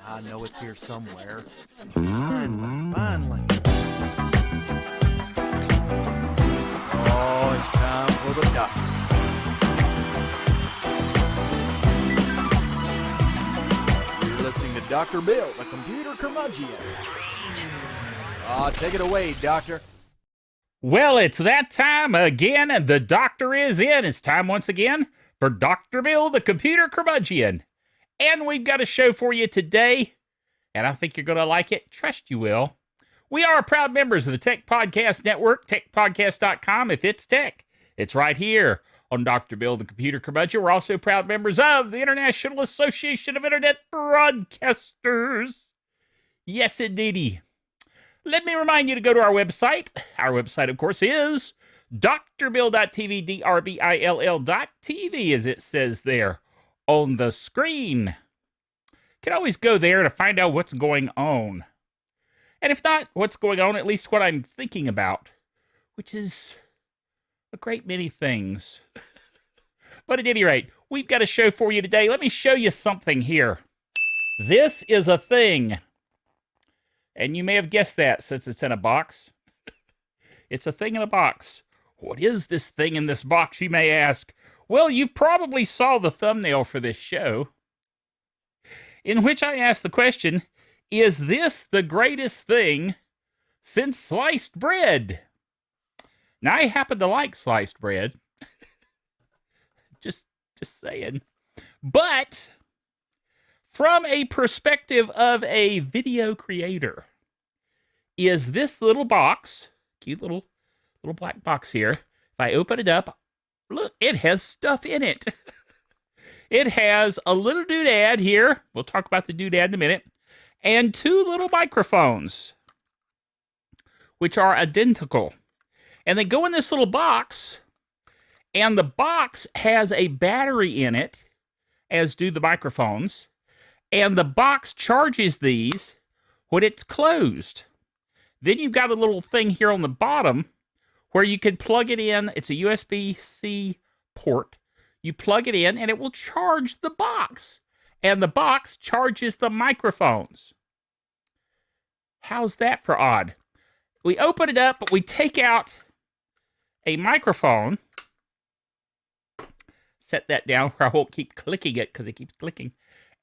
I know it's here somewhere. Finally, finally. Oh, it's time for the doctor. You're listening to Dr. Bill, the computer curmudgeon. Take it away, doctor. Well, it's that time again, and the doctor is in. It's time once again for Dr. Bill, the computer curmudgeon. And we've got a show for you today, and I think you're going to like it. Trust you will. We are proud members of the Tech Podcast Network, techpodcast.com. If it's tech, it's right here on Dr. Bill, the computer curmudgeon. We're also proud members of the International Association of Internet Broadcasters. Yes, indeedy. Let me remind you to go to our website. Our website, of course, is drbill.tv, drbill.tv, as it says there on the screen. You can always go there to find out what's going on. And if not what's going on, at least what I'm thinking about, which is a great many things. But at any rate, we've got a show for you today. Let me show you something here. This is a thing. And you may have guessed that since it's in a box. It's a thing in a box. What is this thing in this box, you may ask? Well, you probably saw the thumbnail for this show, in which I asked the question, is this the greatest thing since sliced bread? Now, I happen to like sliced bread. just saying. But from a perspective of a video creator, is this little box, cute little black box here, if I open it up, look, it has stuff in it. It has a little doodad here. We'll talk about the doodad in a minute. And two little microphones, which are identical. And they go in this little box, and the box has a battery in it, as do the microphones. And the box charges these when it's closed. Then you've got a little thing here on the bottom where you can plug it in. It's a USB-C port. You plug it in, and it will charge the box. And the box charges the microphones. How's that for odd? We open it up, but we take out a microphone. Set that down where I won't keep clicking it because it keeps clicking.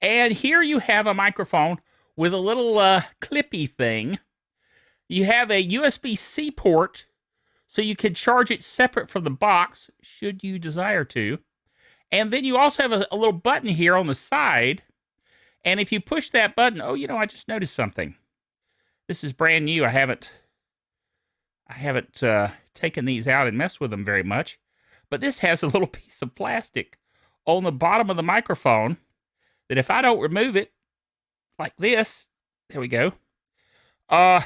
And here you have a microphone with a little clippy thing. You have a USB-C port, so you can charge it separate from the box, should you desire to. And then you also have a little button here on the side. And if you push that button, I just noticed something. This is brand new. I haven't taken these out and messed with them very much. But this has a little piece of plastic on the bottom of the microphone that if I don't remove it, like this, there we go, then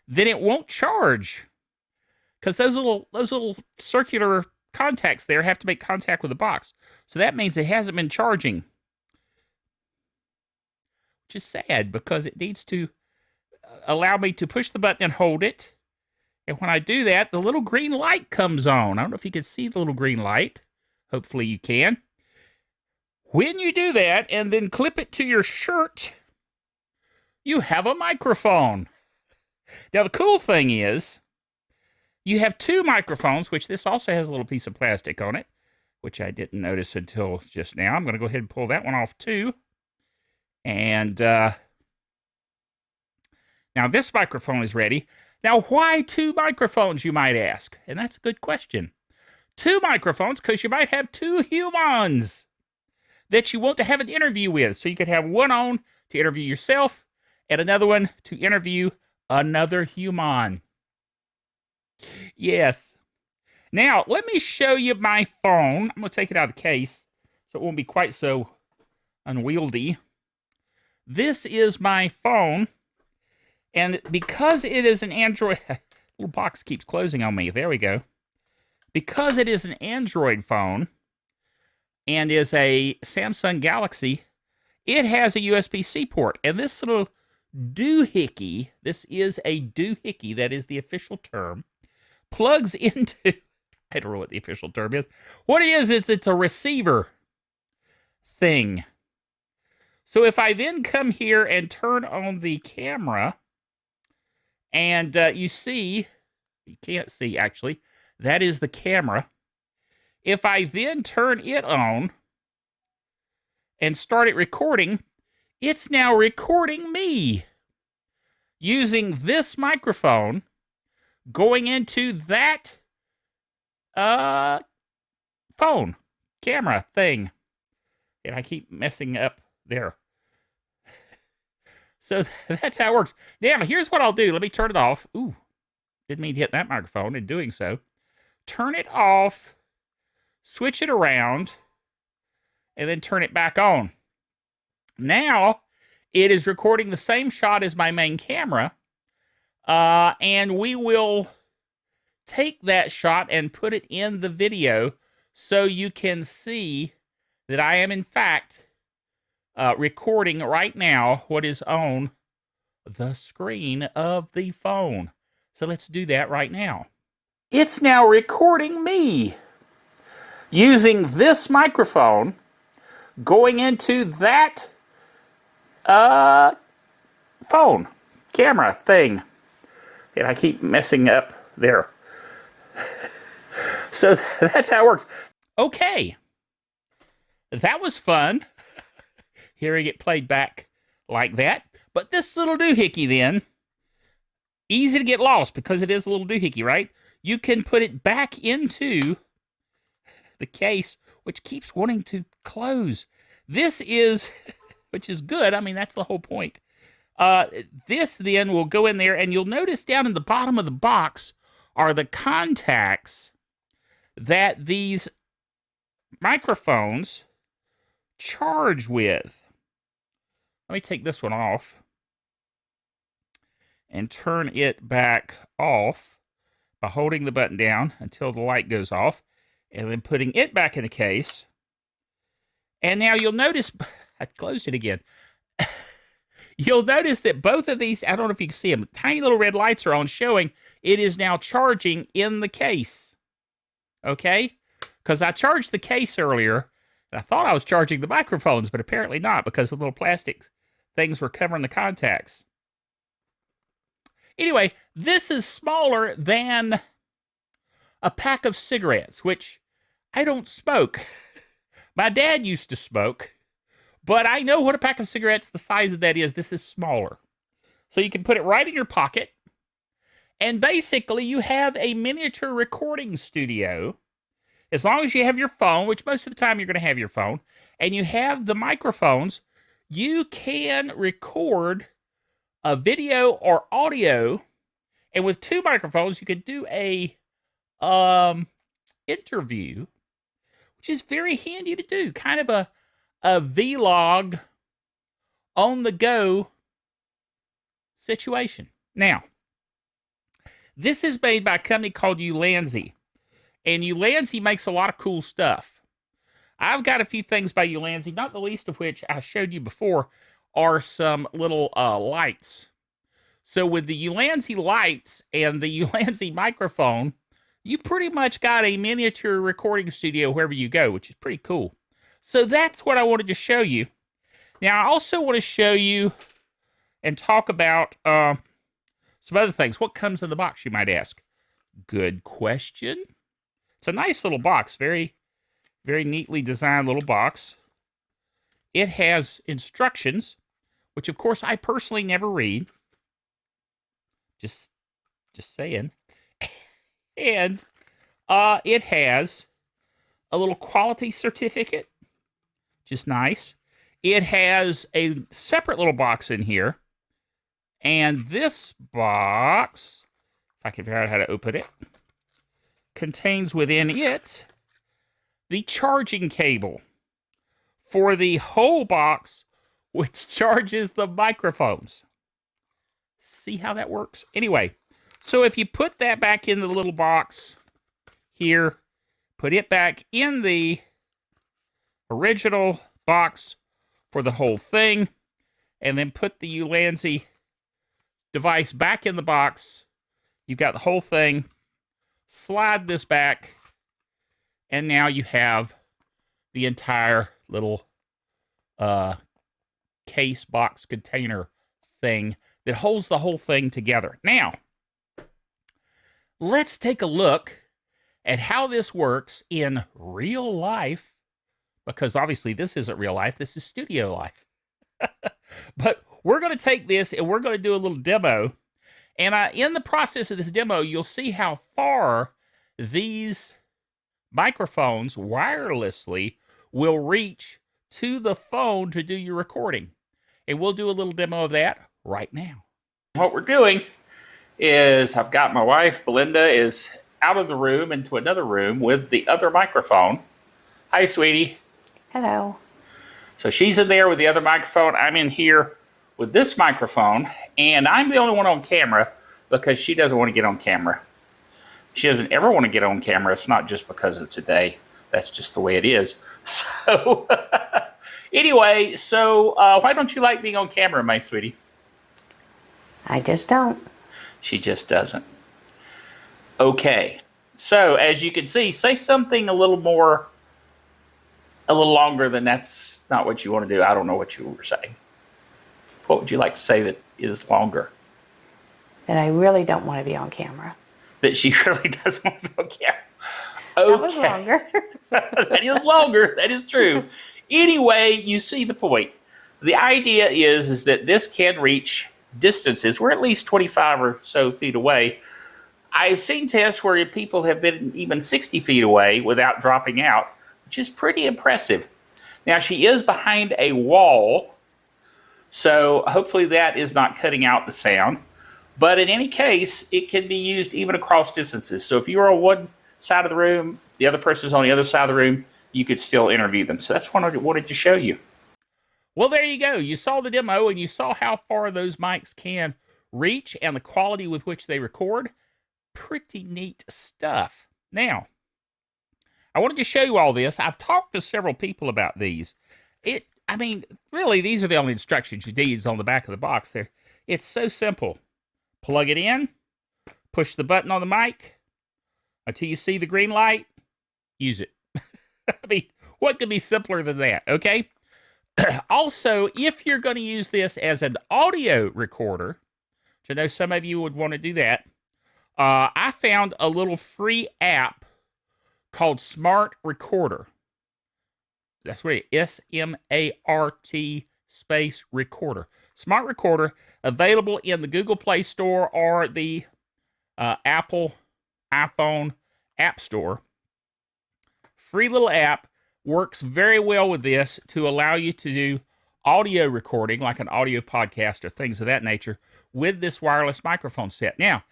it won't charge. Because those little circular contacts there have to make contact with the box. So that means it hasn't been charging. Which is sad, because it needs to allow me to push the button and hold it. And when I do that, the little green light comes on. I don't know if you can see the little green light. Hopefully you can. When you do that and then clip it to your shirt, you have a microphone. Now, the cool thing is, you have two microphones, which this also has a little piece of plastic on it, which I didn't notice until just now. I'm going to go ahead and pull that one off, too. And now this microphone is ready. Now, why two microphones, you might ask? And that's a good question. Two microphones, because you might have two humans that you want to have an interview with. So you could have one on to interview yourself and another one to interview another human. Yes. Now, let me show you my phone. I'm going to take it out of the case so it won't be quite so unwieldy. This is my phone. And because it is an Android... little box keeps closing on me. There we go. Because it is an Android phone and is a Samsung Galaxy, it has a USB-C port. And this little doohickey, this is a doohickey, that is the official term, plugs into... I don't know what the official term is. What it is it's a receiver thing. So if I then come here and turn on the camera, and you can't see actually, that is the camera. If I then turn it on and start it recording, it's now recording me using this microphone going into that phone camera thing. And I keep messing up there. So that's how it works. Now, here's what I'll do. Let me turn it off. Ooh, didn't mean to hit that microphone in doing so. Turn it off, switch it around, and then turn it back on. Now, it is recording the same shot as my main camera, and we will take that shot and put it in the video so you can see that I am, in fact, recording right now what is on the screen of the phone. So let's do that right now. It's now recording me using this microphone going into that phone camera thing. And I keep messing up there. So that's how it works. Okay. That was fun. Hearing it played back like that. But this little doohickey then, easy to get lost because it is a little doohickey, right? You can put it back into the case, which keeps wanting to close. This is, which is good. I mean, that's the whole point. This then will go in there, and you'll notice down in the bottom of the box are the contacts that these microphones charge with. Let me take this one off and turn it back off by holding the button down until the light goes off, and then putting it back in the case. And now you'll notice, I closed it again. You'll notice that both of these, I don't know if you can see them, tiny little red lights are on, showing it is now charging in the case. Okay? Because I charged the case earlier, and I thought I was charging the microphones, but apparently not, because the little plastic things were covering the contacts. Anyway, this is smaller than a pack of cigarettes, which I don't smoke. My dad used to smoke, but I know what a pack of cigarettes, the size of that is. This is smaller. So you can put it right in your pocket, and basically you have a miniature recording studio. As long as you have your phone, which most of the time you're going to have your phone, and you have the microphones, you can record a video or audio, and with two microphones, you could do a interview, which is very handy to do. Kind of a vlog on the go situation. Now, this is made by a company called Ulanzi, and Ulanzi makes a lot of cool stuff. I've got a few things by Ulanzi, not the least of which I showed you before are some little lights. So with the Ulanzi lights and the Ulanzi microphone, you pretty much got a miniature recording studio wherever you go, which is pretty cool. So that's what I wanted to show you. Now, I also want to show you and talk about some other things. What comes in the box, you might ask? Good question. It's a nice little box. Very, very neatly designed little box. It has instructions, which, of course, I personally never read. Just saying. And it has a little quality certificate, which is nice. It has a separate little box in here. And this box, if I can figure out how to open it, contains within it the charging cable for the whole box, which charges the microphones. See how that works? Anyway, so if you put that back in the little box here, put it back in the original box for the whole thing, and then put the Ulanzi device back in the box, you've got the whole thing. Slide this back, and now you have the entire little case box container thing that holds the whole thing together. Now, let's take a look at how this works in real life, because obviously this isn't real life, this is studio life. But we're going to take this and we're going to do a little demo. And in the process of this demo, you'll see how far these microphones wirelessly will reach to the phone to do your recording. And we'll do a little demo of that right now. What we're doing is I've got my wife, Belinda, is out of the room into another room with the other microphone. Hi, sweetie. Hello. So she's in there with the other microphone. I'm in here with this microphone, and I'm the only one on camera because she doesn't want to get on camera. She doesn't ever want to get on camera. It's not just because of today. That's just the way it is. So anyway, so why don't you like being on camera, my sweetie? I just don't. She just doesn't. Okay. So as you can see, say something a little longer than that's not what you want to do. I don't know what you were saying. What would you like to say that is longer? That I really don't want to be on camera. That she really doesn't want to be on camera. Okay. That was longer. That is longer. That is true. Anyway, you see the point. The idea is that this can reach distances. We're at least 25 or so feet away. I've seen tests where people have been even 60 feet away without dropping out, which is pretty impressive. Now, she is behind a wall, so hopefully that is not cutting out the sound. But in any case, it can be used even across distances. So if you're on one side of the room, the other person's on the other side of the room, you could still interview them. So that's what I wanted to show you. Well, there you go. You saw the demo and you saw how far those mics can reach and the quality with which they record. Pretty neat stuff. Now, I wanted to show you all this. I've talked to several people about these. Really, these are the only instructions you need is on the back of the box there. It's so simple. Plug it in, push the button on the mic until you see the green light, use it. What could be simpler than that, okay? Also, if you're going to use this as an audio recorder, which I know some of you would want to do that, I found a little free app called Smart Recorder. That's what it is, S-M-A-R-T space recorder. Smart Recorder, available in the Google Play Store or the Apple iPhone App Store. Free little app, works very well with this to allow you to do audio recording, like an audio podcast or things of that nature, with this wireless microphone set. Now,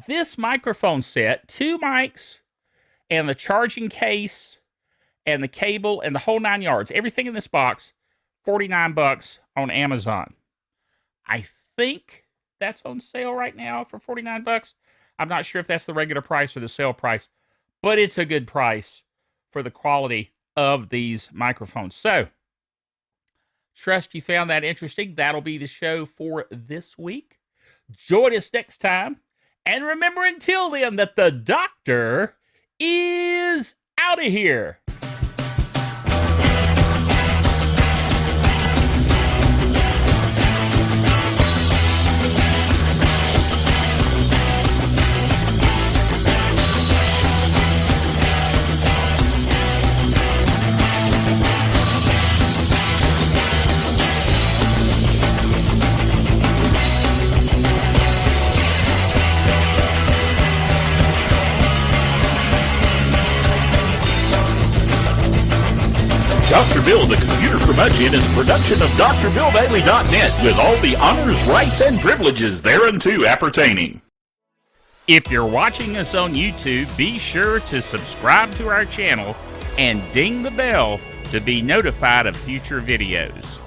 this microphone set, 2 mics, and the charging case, and the cable, and the whole 9 yards, everything in this box, $49 on Amazon. I think that's on sale right now for $49. I'm not sure if that's the regular price or the sale price, but it's a good price for the quality of these microphones. So, trust you found that interesting. That'll be the show for this week. Join us next time. And remember until then that the doctor is out of here. Dr. Bill, the Computer Curmudgeon, is a production of DrBillDaily.net with all the honors, rights, and privileges thereunto appertaining. If you're watching us on YouTube, be sure to subscribe to our channel and ding the bell to be notified of future videos.